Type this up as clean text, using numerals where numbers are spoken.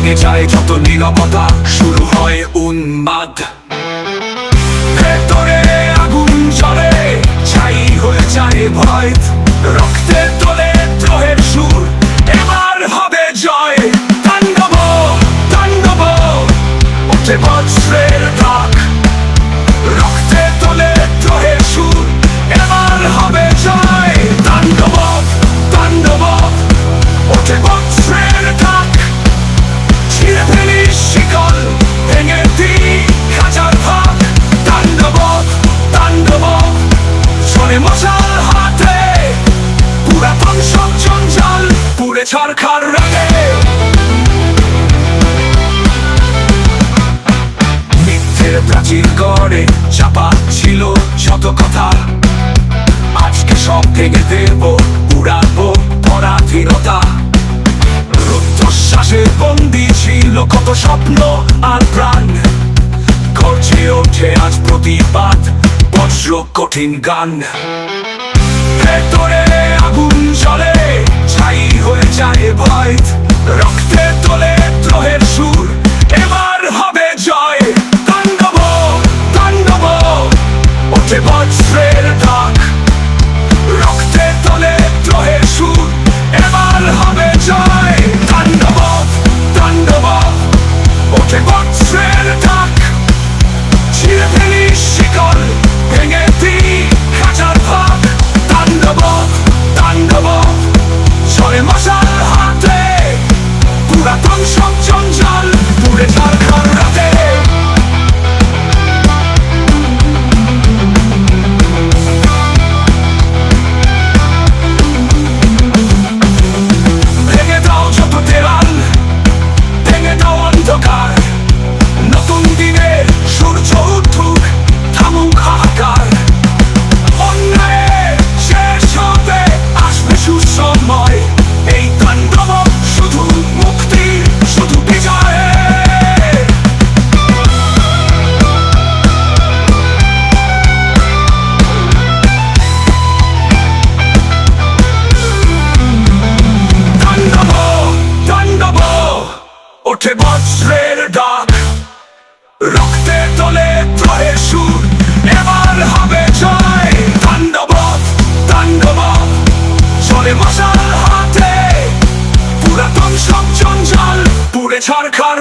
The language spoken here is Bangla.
ভেঙে যায় যত নীরবতা, শুরু হয় উন্মাদ। ভেতরে আগুন জ্বলে, ছাই হয়ে যায় ভয়, রক্তে তোলে দ্রোহের সুর, এবার হবে জয়। তাণ্ডব তাণ্ডব ওঠে বজ্রের ডাক, রক্তে তোলে দ্রোহের সুর, এবার হবে জয়। তাণ্ডব তাণ্ডব ওঠে বজ্রের ডাক, ছিঁড়ে ফেলি শিকল, ভেঙে দিই হাজার ভাগ। তাণ্ডব তাণ্ডব শোনে মশাল হাতে, পুরাতন সব জঞ্জাল পুড়ে ছারখার রাগে। মিথ্যের প্রাচীর গড়ে চাপা ছিল শত কথা, আজকে সব ভেঙে দেব, উড়াবো পরাধীনতা। রুদ্ধশ্বাসে বন্দী ছিল কত স্বপ্ন আর প্রাণ, গর্জে ওঠে আজ প্রতিবাদ, বজ্র কঠিন গান। ভেতরে আগুন জ্বলে, ছাই হয়ে যায় ভয়, রক্তে তোলে দ্রোহের সুর, এবার হবে জয়। তাণ্ডব তাণ্ডব ওঠে বজ্রের ডাক, রক্তে তোলে দ্রোহের সুর, এবার হবে জয়। তাণ্ডব তাণ্ডব ওঠে বজ্রের ডাক, ছিঁড়ে ফেলি শিকল, ভেঙে দিই হাজার ভাগ। তাণ্ডব তাণ্ডব ঝরে মশাল হাতে, পুরাতন সব জঞ্জাল পুড়ে ছারখার রাতে। ভেঙে দাও যত দেওয়াল, ভেঙে দাও অন্ধকার, নতুন দিনের সূর্য উঠুক, থামুক হাহাকার। অন্যায়ের শেষ হবে, আসবে সুসময়, এই তাণ্ডব শুধু মুক্তির, শুধু বিজয়ের। তাণ্ডব তাণ্ডব ওঠে বজ্রের ডাক, রক্তে তোলে দ্রোহের সুর, এবার হবে জয়। তাণ্ডব তাণ্ডব চলে মশাল হাতে, পুরাতন সব জঞ্জাল পুড়ে ছারখার